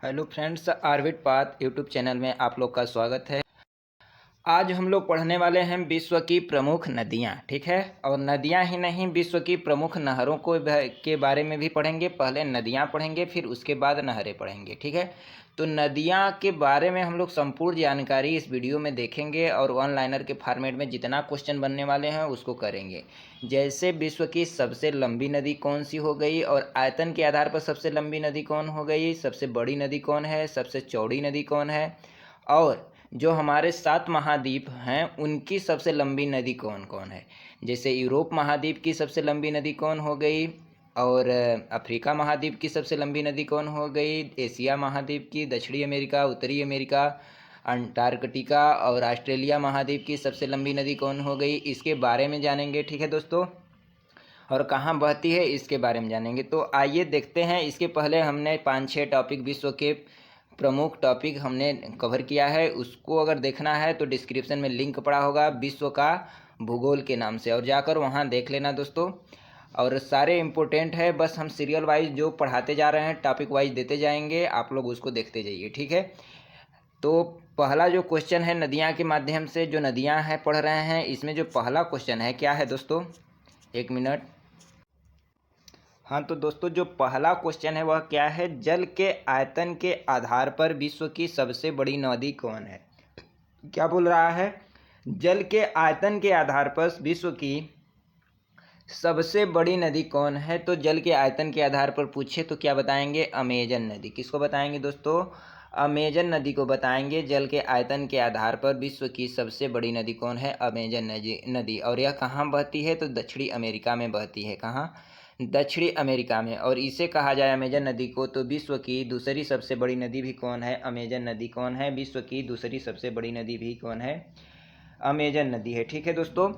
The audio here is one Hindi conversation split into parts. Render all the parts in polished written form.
हेलो फ्रेंड्स, आर्विड पाथ यूट्यूब चैनल में आप लोग का स्वागत है। आज हम लोग पढ़ने वाले हैं विश्व की प्रमुख नदियां, ठीक है। और नदियां ही नहीं, विश्व की प्रमुख नहरों के बारे में भी पढ़ेंगे। पहले नदियां पढ़ेंगे, फिर उसके बाद नहरें पढ़ेंगे, ठीक है। तो नदियां के बारे में हम लोग संपूर्ण जानकारी इस वीडियो में देखेंगे और वन लाइनर के फॉर्मेट में जितना क्वेश्चन बनने वाले हैं उसको करेंगे। जैसे विश्व की सबसे लंबी नदी कौन सी हो गई, और आयतन के आधार पर सबसे लंबी नदी कौन हो गई, सबसे बड़ी नदी कौन है, सबसे चौड़ी नदी कौन है, और जो हमारे 7 महाद्वीप हैं उनकी सबसे लंबी नदी कौन कौन है। जैसे यूरोप महाद्वीप की सबसे लंबी नदी कौन हो गई, और अफ्रीका महाद्वीप की सबसे लंबी नदी कौन हो गई, एशिया महाद्वीप की, दक्षिणी अमेरिका, उत्तरी अमेरिका, अंटार्कटिका और ऑस्ट्रेलिया महाद्वीप की सबसे लंबी नदी कौन हो गई, इसके बारे में जानेंगे, ठीक है दोस्तों। और कहाँ बहती है इसके बारे में जानेंगे। तो आइए देखते हैं। इसके पहले हमने 5-6 टॉपिक विश्व के प्रमुख टॉपिक हमने कवर किया है। उसको अगर देखना है तो डिस्क्रिप्शन में लिंक पड़ा होगा विश्व का भूगोल के नाम से, और जाकर वहाँ देख लेना दोस्तों। और सारे इम्पोर्टेंट है, बस हम सीरियल वाइज जो पढ़ाते जा रहे हैं टॉपिक वाइज देते जाएंगे, आप लोग उसको देखते जाइए, ठीक है। तो पहला जो क्वेश्चन है नदियाँ के माध्यम से जो नदियाँ हैं पढ़ रहे हैं, इसमें जो पहला क्वेश्चन है क्या है दोस्तों, 1 मिनट। हाँ तो दोस्तों, जो पहला क्वेश्चन है वह क्या है, जल के आयतन के आधार पर विश्व की सबसे बड़ी नदी कौन है। क्या बोल रहा है, जल के आयतन के आधार पर विश्व की सबसे बड़ी नदी कौन है। तो जल के आयतन के आधार पर पूछे तो क्या बताएंगे, अमेजन नदी। किसको बताएंगे दोस्तों, अमेजन नदी को बताएंगे। जल के आयतन के आधार पर विश्व की सबसे बड़ी नदी कौन है, अमेजन नदी। और यह कहाँ बहती है, तो दक्षिणी अमेरिका में बहती है। कहाँ, दक्षिणी अमेरिका में। और इसे कहा जाए अमेजन नदी को तो विश्व की दूसरी सबसे बड़ी नदी भी कौन है, अमेजन नदी कौन है, विश्व की दूसरी सबसे बड़ी नदी भी कौन है, अमेजन नदी है, ठीक है दोस्तों।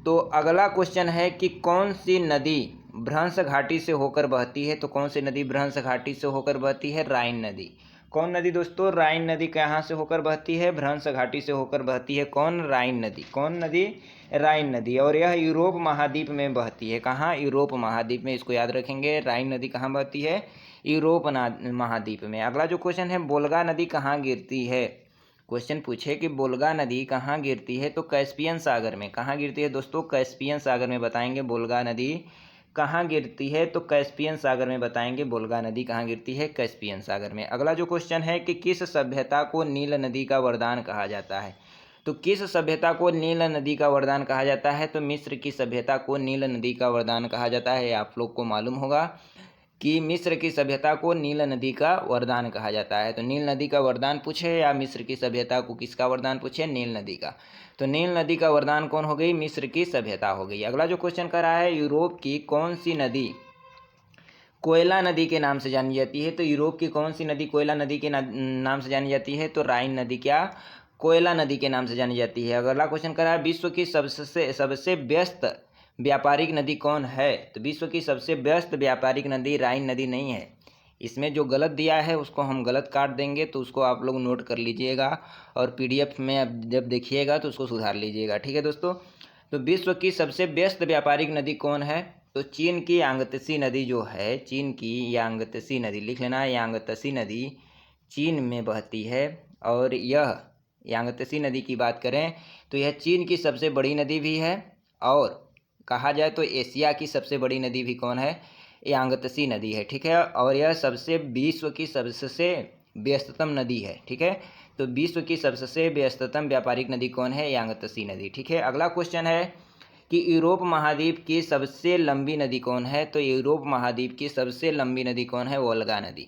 तो अगला क्वेश्चन है कि कौन सी नदी भ्रंश घाटी से होकर बहती है। तो कौन सी नदी भ्रंश घाटी से होकर बहती है, राइन नदी। कौन नदी दोस्तों, राइन नदी कहाँ से होकर बहती है, भ्रंश घाटी से होकर बहती है। कौन, राइन नदी। कौन नदी, राइन नदी। और यह यूरोप महाद्वीप में बहती है। कहाँ, यूरोप महाद्वीप में। इसको याद रखेंगे, राइन नदी कहाँ बहती है, यूरोप महाद्वीप में। अगला जो क्वेश्चन है, बोल्गा नदी कहाँ गिरती है। क्वेश्चन पूछे कि बोल्गा नदी कहाँ गिरती है, तो कैस्पियन सागर में। कहाँ गिरती है दोस्तों, कैस्पियन सागर में बताएंगे बोल्गा नदी कहाँ गिरती है। तो कैस्पियन सागर में बताएंगे बोल्गा नदी कहाँ गिरती है, कैस्पियन सागर में। अगला जो क्वेश्चन है कि किस सभ्यता को नील नदी का वरदान कहा जाता है। तो किस सभ्यता को नील नदी का वरदान कहा जाता है, तो मिस्र की सभ्यता को नील नदी का वरदान कहा जाता है। आप लोग को मालूम होगा कि मिस्र की सभ्यता को नील नदी का वरदान कहा जाता है। तो नील नदी का वरदान पूछे या मिस्र की सभ्यता को किसका वरदान पूछे, नील नदी का। तो नील नदी का वरदान कौन हो गई, मिस्र की सभ्यता हो गई। अगला जो क्वेश्चन कर रहा है, यूरोप की कौन सी नदी कोयला नदी के नाम से जानी जाती है। तो यूरोप की कौन सी नदी कोयला नदी के नाम से जानी जाती है, तो राइन नदी क्या कोयला नदी के नाम से जानी जाती है। अगला क्वेश्चन कर रहा है, विश्व की सबसे व्यस्त व्यापारिक नदी कौन है। तो विश्व की सबसे व्यस्त व्यापारिक नदी राइन नदी नहीं है। इसमें जो गलत दिया है उसको हम गलत काट देंगे, तो उसको आप लोग नोट कर लीजिएगा और पीडीएफ में अब जब देखिएगा तो उसको सुधार लीजिएगा, ठीक है दोस्तों। तो विश्व की सबसे व्यस्त व्यापारिक नदी कौन है, तो चीन की यांगत्सी नदी जो है, चीन की यांगत्सी नदी लिख लेना है। यांगत्सी नदी चीन में बहती है। और यह यांगत्सी नदी की बात करें तो यह चीन की सबसे बड़ी नदी भी है, और कहा जाए तो एशिया की सबसे बड़ी नदी भी कौन है, यांगत्सी नदी है, ठीक है। और यह विश्व की सबसे व्यस्ततम नदी है, ठीक है। तो विश्व की सबसे व्यस्ततम व्यापारिक नदी कौन है, यांगत्सी नदी, ठीक है। अगला क्वेश्चन है कि यूरोप महाद्वीप की सबसे लंबी नदी कौन है। तो यूरोप महाद्वीप की सबसे लंबी नदी कौन है, वोल्गा नदी।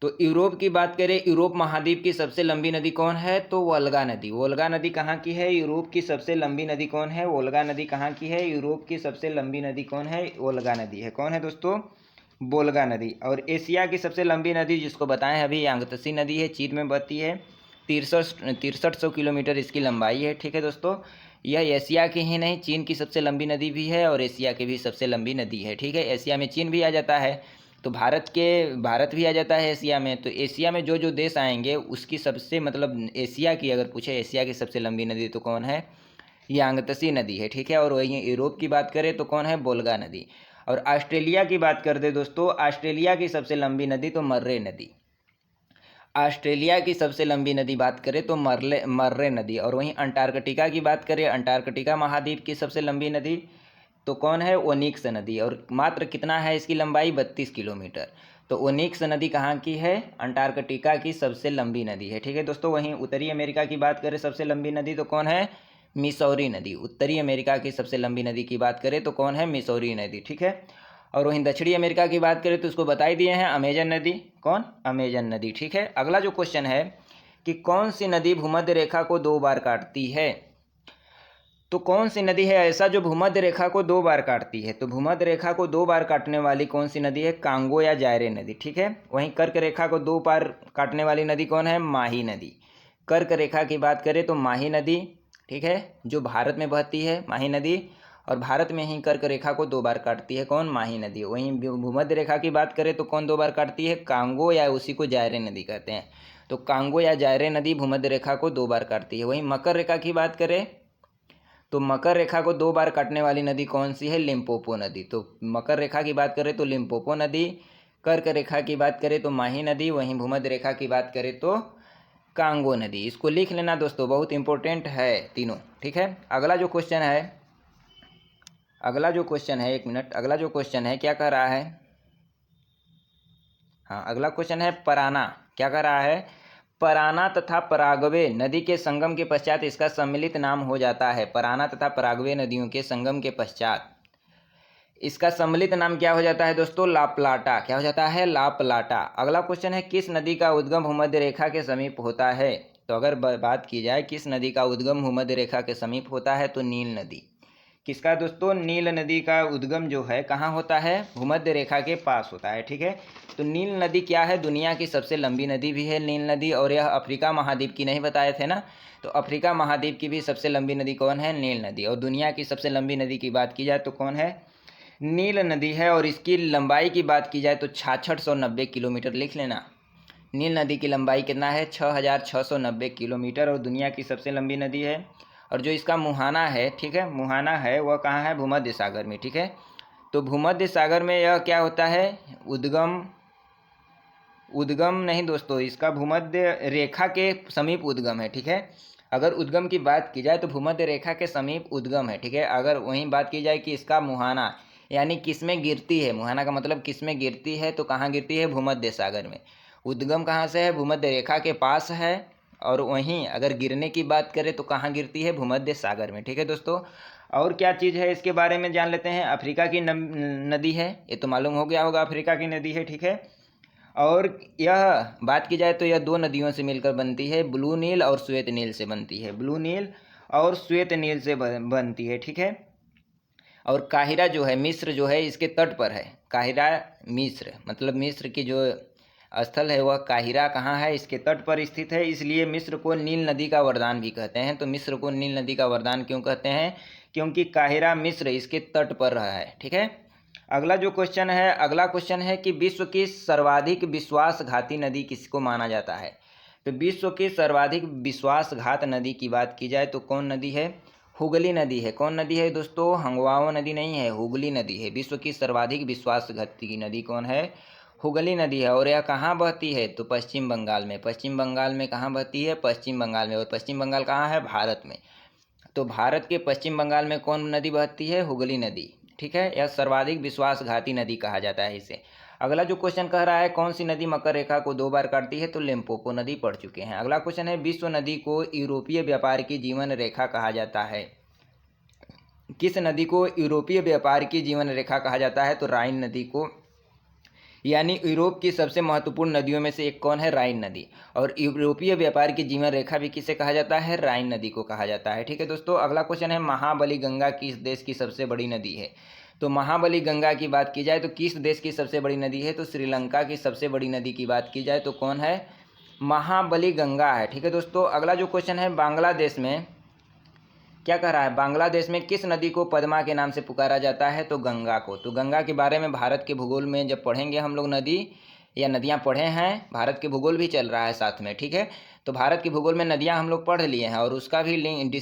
तो यूरोप की बात करें, यूरोप महाद्वीप की सबसे लंबी नदी कौन है, तो वोल्गा नदी। वोल्गा नदी कहाँ की है, यूरोप की सबसे लंबी नदी कौन है, वोल्गा नदी कहाँ की है, यूरोप की सबसे लंबी नदी कौन है, वोल्गा नदी है। कौन है दोस्तों, वोल्गा नदी। और एशिया की सबसे लंबी नदी जिसको बताएं अभी, यांगत्सी नदी है, चीन में बहती है। 6300 किलोमीटर इसकी लंबाई है, ठीक है दोस्तों। यह एशिया की ही नहीं, चीन की सबसे लंबी नदी भी है और एशिया की भी सबसे लंबी नदी है, ठीक है। एशिया में चीन भी आ जाता है, तो भारत भी आ जाता है एशिया में। तो एशिया में जो जो देश आएंगे उसकी सबसे एशिया की अगर पूछे, एशिया की सबसे लंबी नदी तो कौन है, यांगत्सी नदी है, ठीक है। और वहीं यूरोप की बात करें तो कौन है, वोल्गा नदी। और ऑस्ट्रेलिया की बात कर दे दोस्तों, ऑस्ट्रेलिया की सबसे लंबी नदी तो मर्रे नदी, ऑस्ट्रेलिया की सबसे लंबी नदी बात करें तो मर्रे नदी। और वहीं अंटार्कटिका की बात करें, अंटार्कटिका महाद्वीप की सबसे लंबी नदी तो कौन है? ओनिक्स नदी। और मात्र कितना है इसकी लंबाई? 32 किलोमीटर। तो ओनिक्स नदी कहाँ की है? अंटार्कटिका की सबसे लंबी नदी है। ठीक है दोस्तों। वहीं उत्तरी अमेरिका की बात करें सबसे लंबी नदी तो कौन है? मिसौरी नदी। उत्तरी अमेरिका की सबसे लंबी नदी की बात करें तो कौन है? मिसौरी नदी। ठीक है। और वहीं दक्षिणी अमेरिका की बात करें तो उसको बता ही दिए हैं, अमेजन नदी। कौन? अमेजन नदी। ठीक है। अगला जो क्वेश्चन है कि कौन सी नदी भूमध्य रेखा को 2 बार काटती है? तो कौन सी नदी है ऐसा जो भूमध्य रेखा को 2 बार काटती है? तो भूमध्य रेखा को 2 बार काटने वाली कौन सी नदी है? कांगो या जायरे नदी। ठीक है। वहीं कर्क रेखा को 2 बार काटने वाली नदी कौन है? माही नदी। कर्क रेखा की बात करें तो माही नदी, ठीक है, जो भारत में बहती है माही नदी, और भारत में ही कर्क रेखा को 2 बार काटती है कौन? माही नदी। वहीं भूमध्य रेखा की बात करें तो कौन 2 बार काटती है? कांगो, या उसी को जायरे नदी कहते हैं। तो कांगो या जायरे नदी भूमध्य रेखा को 2 बार काटती है। वहीं मकर रेखा की बात करें तो मकर रेखा को 2 बार काटने वाली नदी कौन सी है? लिम्पोपो नदी। तो मकर रेखा की बात करें तो लिम्पोपो नदी, कर्क रेखा की बात करें तो माही नदी, वहीं भूमध्य रेखा की बात करें तो कांगो नदी। इसको लिख लेना दोस्तों, बहुत इंपॉर्टेंट है तीनों। ठीक है। अगला जो क्वेश्चन है, एक मिनट, अगला जो क्वेश्चन है क्या कह रहा है? हाँ, अगला क्वेश्चन है पराना। क्या कह रहा है? पराना तथा परागवे नदी के संगम के पश्चात इसका सम्मिलित नाम हो जाता है। पराना तथा परागवे नदियों के संगम के पश्चात इसका सम्मिलित नाम क्या हो जाता है दोस्तों? ला प्लाटा। क्या हो जाता है? ला प्लाटा। अगला क्वेश्चन है किस नदी का उद्गम भूमध्य रेखा के समीप होता है? तो अगर बात की जाए किस नदी का उद्गम भूमध्य रेखा के समीप होता है तो नील नदी। किसका दोस्तों? नील नदी का उद्गम जो है कहाँ होता है? भूमध्य रेखा के पास होता है। ठीक है। तो नील नदी क्या है? दुनिया की सबसे लंबी नदी भी है नील नदी, और यह अफ्रीका महाद्वीप की, नहीं बताए थे ना? तो अफ्रीका महाद्वीप की भी सबसे लंबी नदी कौन है? नील नदी। और दुनिया की सबसे लंबी नदी की बात की जाए तो कौन है? नील नदी है। और इसकी लंबाई की बात की जाए तो 6690 किलोमीटर। लिख लेना, नील नदी की लंबाई कितना है? 6690 किलोमीटर, और दुनिया की सबसे लंबी नदी है। और जो इसका मुहाना है, ठीक है, मुहाना है वह कहाँ है? भूमध्य सागर में। ठीक है। तो भूमध्य सागर में यह क्या होता है? उद्गम नहीं दोस्तों, इसका भूमध्य रेखा के समीप उद्गम है। ठीक है। अगर उद्गम की बात की जाए तो भूमध्य रेखा के समीप उद्गम है। ठीक है। अगर वहीं बात की जाए कि इसका मुहाना यानी किस में गिरती है, मुहाना का मतलब किस में गिरती है, तो कहाँ गिरती है? भूमध्य सागर में। उद्गम कहाँ से है? भूमध्य रेखा के पास है। और वहीं अगर गिरने की बात करें तो कहाँ गिरती है? भूमध्य सागर में। ठीक है दोस्तों। और क्या चीज़ है इसके बारे में जान लेते हैं। अफ्रीका की नदी है, ये तो मालूम हो गया होगा, अफ्रीका की नदी है। ठीक है। और यह बात की जाए तो यह 2 नदियों से मिलकर बनती है, ब्लू नील और श्वेत नील से बनती है। ब्लू नील और श्वेत नील से बनती है। ठीक है। और काहिरा जो है, मिस्र जो है, इसके तट पर है। काहिरा मिस्र, मतलब मिस्र की जो स्थल है वह काहिरा कहाँ है? इसके तट पर स्थित है। इसलिए मिस्र को नील नदी का वरदान भी कहते हैं। तो मिस्र को नील नदी का वरदान क्यों कहते हैं? क्योंकि काहिरा मिस्र इसके तट पर रहा है। ठीक है। अगला क्वेश्चन है कि विश्व की सर्वाधिक विश्वासघाती नदी किसको माना जाता है? तो विश्व की सर्वाधिक विश्वासघात नदी की बात की जाए तो कौन नदी है? हुगली नदी है। कौन नदी है दोस्तों? हंगवाओ नदी नहीं है, हुगली नदी है। विश्व की सर्वाधिक विश्वासघाती नदी कौन है? हुगली नदी है। और यह कहाँ बहती है? तो पश्चिम बंगाल में। पश्चिम बंगाल में कहाँ बहती है? पश्चिम बंगाल में। और पश्चिम बंगाल कहाँ है? भारत में। तो भारत के पश्चिम बंगाल में कौन नदी बहती है? हुगली नदी। ठीक है। यह सर्वाधिक विश्वासघाती नदी कहा जाता है इसे। अगला जो क्वेश्चन कह रहा है कौन सी नदी मकर रेखा को 2 बार काटती है? तो लिम्पोपो नदी पढ़ चुके हैं। अगला क्वेश्चन है विश्व नदी को यूरोपीय व्यापार की जीवन रेखा कहा जाता है। किस नदी को यूरोपीय व्यापार की जीवन रेखा कहा जाता है? तो राइन नदी को, यानी यूरोप की सबसे महत्वपूर्ण नदियों में से एक कौन है? राइन नदी। और यूरोपीय व्यापार की जीवन रेखा भी किसे कहा जाता है? राइन नदी को कहा जाता है। ठीक है दोस्तों। अगला क्वेश्चन है महाबली गंगा किस देश की सबसे बड़ी नदी है? तो महाबली गंगा की बात की जाए तो किस देश की सबसे बड़ी नदी है? तो श्रीलंका की सबसे बड़ी नदी की बात की जाए तो कौन है? महाबली गंगा है। ठीक है दोस्तों। अगला जो क्वेश्चन है बांग्लादेश में क्या कह रहा है? बांग्लादेश में किस नदी को पद्मा के नाम से पुकारा जाता है? तो गंगा को। तो गंगा के बारे में भारत के भूगोल में जब पढ़ेंगे हम लोग नदी या नदियां पढ़े हैं, भारत के भूगोल भी चल रहा है साथ में। ठीक है। तो भारत की भूगोल में नदियाँ हम लोग पढ़ लिए हैं, और उसका भी लिंक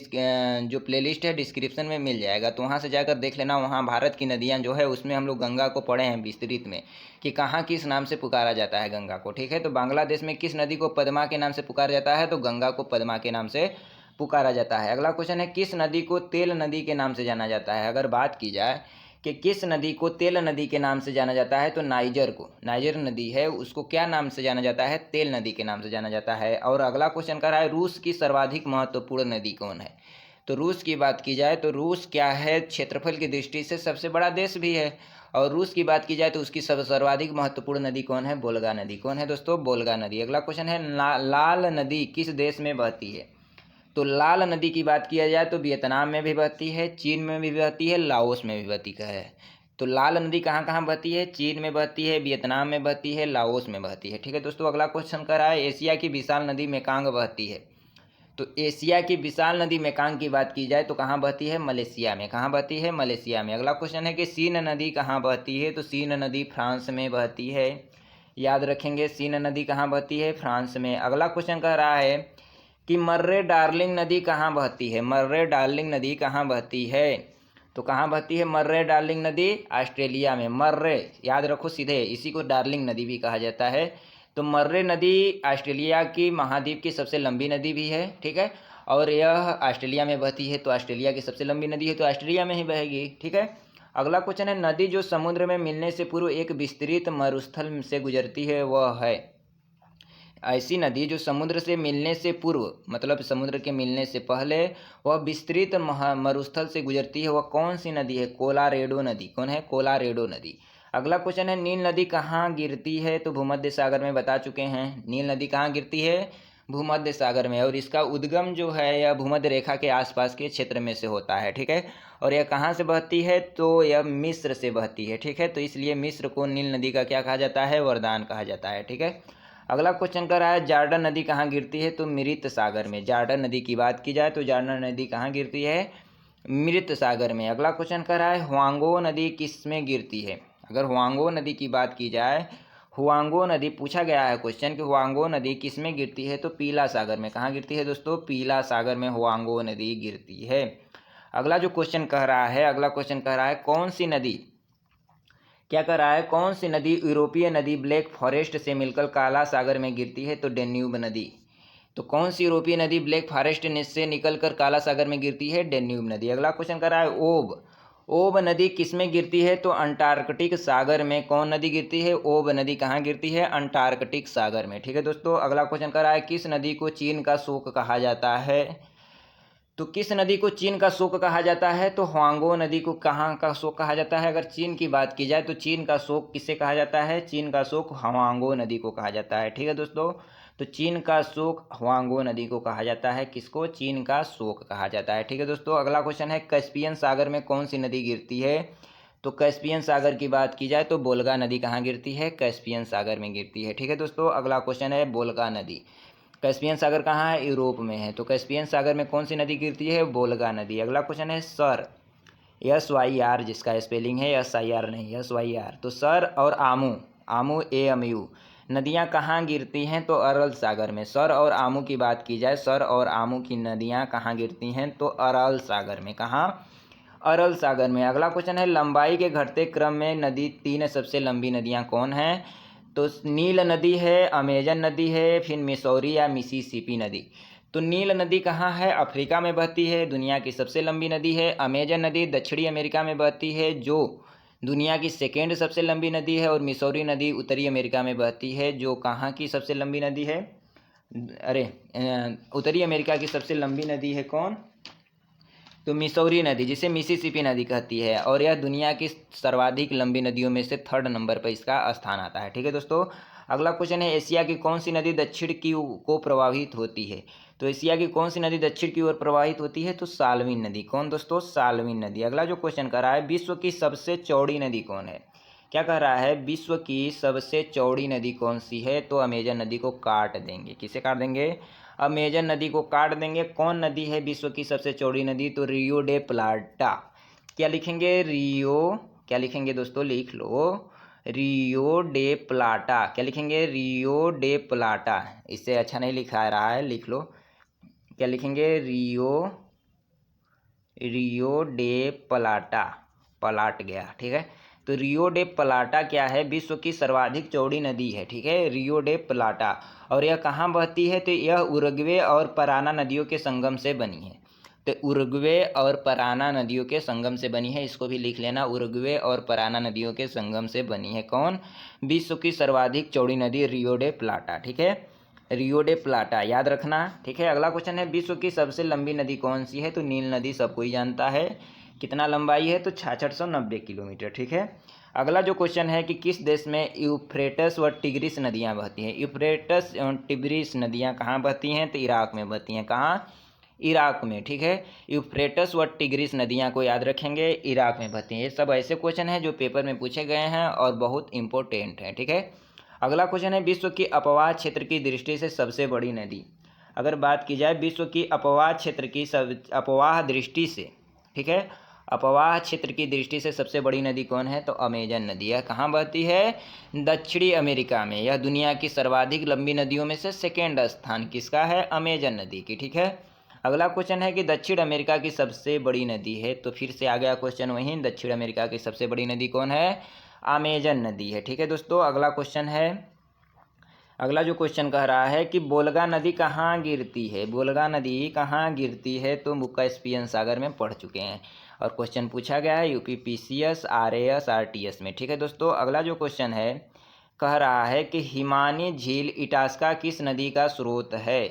जो प्लेलिस्ट है डिस्क्रिप्शन में मिल जाएगा, तो वहाँ से जाकर देख लेना। वहाँ भारत की नदियाँ जो है उसमें हम लोग गंगा को पढ़े हैं विस्तृत में, कि कहाँ किस नाम से पुकारा जाता है गंगा को। ठीक है, तो बांग्लादेश में किस नदी को पद्मा के नाम से पुकारा जाता है, तो गंगा को पद्मा के नाम से पुकारा जाता है। अगला क्वेश्चन है, किस नदी को तेल नदी के नाम से जाना जाता है। अगर बात की जाए कि किस नदी को तेल नदी के नाम से जाना जाता है, तो नाइजर नदी है उसको क्या नाम से जाना जाता है, तेल नदी के नाम से जाना जाता है। और अगला क्वेश्चन कर रहा है, रूस की सर्वाधिक महत्वपूर्ण नदी कौन है। तो रूस की बात की जाए तो रूस क्या है, क्षेत्रफल की दृष्टि से सबसे बड़ा देश भी है, और रूस की बात की जाए तो उसकी सर्वाधिक महत्वपूर्ण नदी कौन है, वोल्गा नदी। कौन है दोस्तों, वोल्गा नदी। अगला क्वेश्चन है, लाल नदी किस देश में बहती है। तो लाल नदी की बात किया जाए तो वियतनाम में भी बहती है, चीन में भी बहती है, लाओस में भी बहती है। तो लाल नदी कहाँ कहाँ बहती है, चीन में बहती है, वियतनाम में बहती है, लाओस में बहती है। ठीक है दोस्तों, अगला क्वेश्चन कर रहा है, एशिया की विशाल नदी मेकांग बहती है। तो एशिया की विशाल नदी मेकांग की बात की जाए तो कहाँ बहती है, मलेशिया में। कहाँ बहती है, मलेशिया में। अगला क्वेश्चन है कि सीन नदी कहाँ बहती है। तो सीन नदी फ्रांस में बहती है, याद रखेंगे, सीन नदी कहाँ बहती है, फ्रांस में। अगला क्वेश्चन कह रहा है कि मर्रे डार्लिंग नदी कहाँ बहती है। मर्रे डार्लिंग नदी कहाँ बहती है, तो कहाँ बहती है मर्रे डार्लिंग नदी, ऑस्ट्रेलिया में। मर्रे याद रखो सीधे, इसी को डार्लिंग नदी भी कहा जाता है। तो मर्रे नदी ऑस्ट्रेलिया की महाद्वीप की सबसे लंबी नदी भी है। ठीक है, और यह ऑस्ट्रेलिया में बहती है, तो ऑस्ट्रेलिया की सबसे लंबी नदी है तो ऑस्ट्रेलिया में ही बहेगी। ठीक है, अगला क्वेश्चन है, नदी जो समुद्र में मिलने से पूर्व एक विस्तृत मरुस्थल से गुजरती है वह है। ऐसी नदी जो समुद्र से मिलने से पूर्व, मतलब समुद्र के मिलने से पहले वह विस्तृत मरुस्थल से गुजरती है, वह कौन सी नदी है, कोलारेडो नदी। कौन है, कोलारेडो नदी। अगला क्वेश्चन है, नील नदी कहाँ गिरती है। तो भूमध्य सागर में, बता चुके हैं नील नदी कहाँ गिरती है, भूमध्य सागर में। और इसका उद्गम जो है यह भूमध्य रेखा के आसपास के क्षेत्र में से होता है। ठीक है, और यह कहाँ से बहती है, तो यह मिस्र से बहती है। ठीक है, तो इसलिए मिस्र को नील नदी का क्या कहा जाता है, वरदान कहा जाता है। ठीक है, अगला क्वेश्चन कर रहा है, जॉर्डन नदी कहाँ गिरती है। तो मृत सागर में। जॉर्डन नदी की बात की जाए तो जॉर्डन नदी कहाँ गिरती है, मृत सागर में। अगला क्वेश्चन कर रहा है, हुआंगो नदी किस में गिरती है। अगर हुआंगो नदी की बात की जाए, हुआंगो नदी पूछा गया है क्वेश्चन कि हुआंगो नदी किस में गिरती है, तो पीला सागर में। कहाँ गिरती है दोस्तों, पीला सागर में हुआंगो नदी गिरती है। अगला जो क्वेश्चन कह रहा है, अगला क्वेश्चन कह रहा है, कौन सी नदी, क्या कर रहा है, कौन सी नदी यूरोपीय नदी ब्लैक फॉरेस्ट से मिलकर काला सागर में गिरती है। तो डेन्यूब नदी। तो कौन सी यूरोपीय नदी ब्लैक फॉरेस्ट से निकलकर काला सागर में गिरती है, डेन्यूब नदी। अगला क्वेश्चन कर रहा है, ओब नदी किस में गिरती है। तो अंटार्कटिक सागर में। कौन नदी गिरती है, ओब नदी कहाँ गिरती है, अंटार्कटिक सागर में। ठीक है दोस्तों, अगला क्वेश्चन कर रहा है, किस नदी को चीन का शोक कहा जाता है। तो किस नदी को चीन का शोक कहा जाता है, तो हुआंगो नदी को कहाँ का शोक कहा जाता है। अगर चीन की बात की जाए तो चीन का शोक किसे कहा जाता है, चीन का शोक हुआंगो नदी को कहा जाता है। ठीक है दोस्तों, तो चीन का शोक हुआंगो नदी को कहा जाता है। किसको, चीन का शोक कहा जाता है। ठीक है दोस्तों, अगला क्वेश्चन है, कैस्पियन सागर में कौन सी नदी गिरती है। तो कैस्पियन सागर की बात की जाए तो वोल्गा नदी कहाँ गिरती है, कैस्पियन सागर में गिरती है। ठीक है दोस्तों, अगला क्वेश्चन है, वोल्गा नदी। कैस्पियन सागर कहाँ है, यूरोप में है, तो कैस्पियन सागर में कौन सी नदी गिरती है, वोल्गा नदी। अगला क्वेश्चन है, सर, SYR जिसका स्पेलिंग है, SIR नहीं, SYR। तो सर और आमू, AMU नदियाँ कहाँ गिरती हैं, तो अरल सागर में। सर और आमू की बात की जाए, सर और आमू की नदियाँ कहाँ गिरती हैं, तो अरल सागर में। कहाँ, अरल सागर में। अगला क्वेश्चन है, लंबाई के घटते क्रम में नदी 3 सबसे लंबी नदियाँ कौन हैं। तो नील नदी है, अमेजन नदी है, फिर मिसौरी या मिसिसिपी नदी। तो नील नदी कहाँ है, अफ्रीका में बहती है, दुनिया की सबसे लंबी नदी है। अमेजन नदी दक्षिणी अमेरिका में बहती है, जो दुनिया की सेकेंड सबसे लंबी नदी है। और मिसौरी नदी उत्तरी अमेरिका में बहती है, जो कहाँ की सबसे लंबी नदी है, अरे उत्तरी अमेरिका की सबसे लंबी नदी है कौन, तो मिसौरी नदी, जिसे मिसिसिपी नदी कहती है। और यह दुनिया की सर्वाधिक लंबी नदियों में से 3rd नंबर पर इसका स्थान आता है। ठीक है दोस्तों, अगला क्वेश्चन है, एशिया की कौन सी नदी दक्षिण की को प्रवाहित होती है। तो एशिया की कौन सी नदी दक्षिण की ओर प्रवाहित होती है, तो साल्विन नदी। कौन दोस्तों, साल्विन नदी। अगला जो क्वेश्चन कर रहा है, विश्व की सबसे चौड़ी नदी कौन है। क्या कह रहा है, विश्व की सबसे चौड़ी नदी कौन सी है, तो अमेजन नदी को काट देंगे। किसे काट देंगे, अमेजन नदी को काट देंगे। कौन नदी है विश्व की सबसे चौड़ी नदी, तो रियो डे प्लाटा। क्या लिखेंगे, रियो, क्या लिखेंगे दोस्तों, लिख लो, रियो डे प्लाटा, क्या लिखेंगे? Rio de प्लाटा। इससे अच्छा नहीं लिखा रहा है, लिख लो। क्या लिखेंगे? रियो डे प्लाटा, पलाट गया, ठीक है। तो रियो डे प्लाटा क्या है? विश्व की सर्वाधिक चौड़ी नदी है, ठीक है, रियो डे प्लाटा। और यह कहाँ बहती है? तो यह उरुग्वे और पराना नदियों के संगम से बनी है। तो उरुग्वे और पराना नदियों के संगम से बनी है, इसको भी लिख लेना, उरुग्वे और पराना नदियों के संगम से बनी है। कौन? विश्व की सर्वाधिक चौड़ी नदी रियो डे प्लाटा, ठीक है, रियो डे प्लाटा, याद रखना, ठीक है। अगला क्वेश्चन है, विश्व की सबसे लंबी नदी कौन सी है? तो नील नदी, सब कोई जानता है। कितना लंबाई है? तो 6690 किलोमीटर, ठीक है। अगला जो क्वेश्चन है कि किस देश में यूफ्रेटस व टिग्रिस नदियाँ बहती हैं? यूफ्रेटस एवं टिग्रिस नदियाँ कहाँ बहती हैं? तो इराक में बहती हैं। कहाँ? इराक में, ठीक है। यूफ्रेटस व टिग्रिस नदियाँ को याद रखेंगे, इराक में बहती हैं। ये सब ऐसे क्वेश्चन हैं जो पेपर में पूछे गए हैं और बहुत इंपॉर्टेंट हैं, ठीक है। अगला क्वेश्चन है, विश्व की अपवाह क्षेत्र की दृष्टि से सबसे बड़ी नदी। अगर बात की जाए विश्व की अपवाह क्षेत्र की अपवाह दृष्टि से, ठीक है, अपवाह क्षेत्र की दृष्टि से सबसे बड़ी नदी कौन है? तो अमेजन नदी। यह कहाँ बहती है? दक्षिणी अमेरिका में। यह दुनिया की सर्वाधिक लंबी नदियों में से सेकेंड स्थान किसका है? अमेजन नदी की, ठीक है। अगला क्वेश्चन है कि दक्षिण अमेरिका की सबसे बड़ी नदी है। तो फिर से आ गया क्वेश्चन वहीं, दक्षिण अमेरिका की सबसे बड़ी नदी कौन है? अमेजन नदी है, ठीक है दोस्तों। अगला क्वेश्चन है, अगला जो क्वेश्चन कह रहा है कि बोलगा नदी कहाँ गिरती है? बोलगा नदी कहाँ गिरती है? तो कैस्पियन सागर में पढ़ चुके हैं और क्वेश्चन पूछा गया है यूपी पीसीएस, आरएएस, आरटीएस में, ठीक है दोस्तों। अगला जो क्वेश्चन है कह रहा है कि हिमानी झील इटास्का किस नदी का स्रोत है?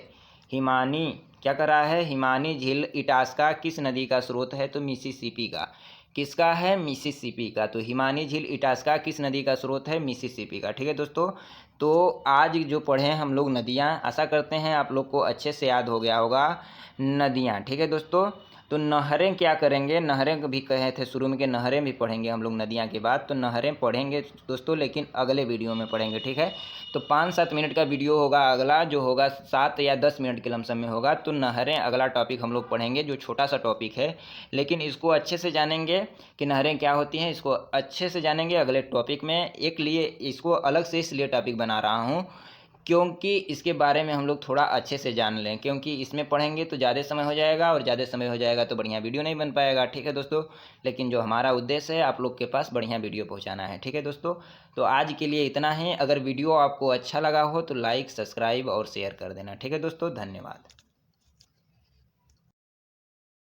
हिमानी, क्या कर रहा है? हिमानी झील इटास्का किस नदी का स्रोत है? तो मिसिसिपी का। किसका है? मिसिसिपी का। तो हिमानी झील इटास्का किस नदी का स्रोत है? मिसिसिपी का, ठीक है दोस्तों। तो आज जो पढ़े हैं हम लोग नदियाँ, आशा करते हैं आप लोग को अच्छे से याद हो गया होगा नदियाँ, ठीक है दोस्तों। तो नहरें क्या करेंगे? नहरें भी कहे थे शुरू में कि नहरें भी पढ़ेंगे हम लोग नदियाँ के बाद। तो नहरें पढ़ेंगे दोस्तों, लेकिन अगले वीडियो में पढ़ेंगे, ठीक है। तो 5-7 मिनट का वीडियो होगा, अगला जो होगा 7 या 10 मिनट के लमसम में होगा। तो नहरें अगला टॉपिक हम लोग पढ़ेंगे, जो छोटा सा टॉपिक है, लेकिन इसको अच्छे से जानेंगे कि नहरें क्या होती हैं, इसको अच्छे से जानेंगे अगले टॉपिक में। एक लिए इसको अलग से इसलिए टॉपिक बना रहा हूँ क्योंकि इसके बारे में हम लोग थोड़ा अच्छे से जान लें, क्योंकि इसमें पढ़ेंगे तो ज़्यादा समय हो जाएगा और ज़्यादा समय हो जाएगा तो बढ़िया वीडियो नहीं बन पाएगा, ठीक है दोस्तों। लेकिन जो हमारा उद्देश्य है आप लोग के पास बढ़िया वीडियो पहुंचाना है, ठीक है दोस्तों। तो आज के लिए इतना ही। अगर वीडियो आपको अच्छा लगा हो तो लाइक, सब्सक्राइब और शेयर कर देना, ठीक है दोस्तों। धन्यवाद।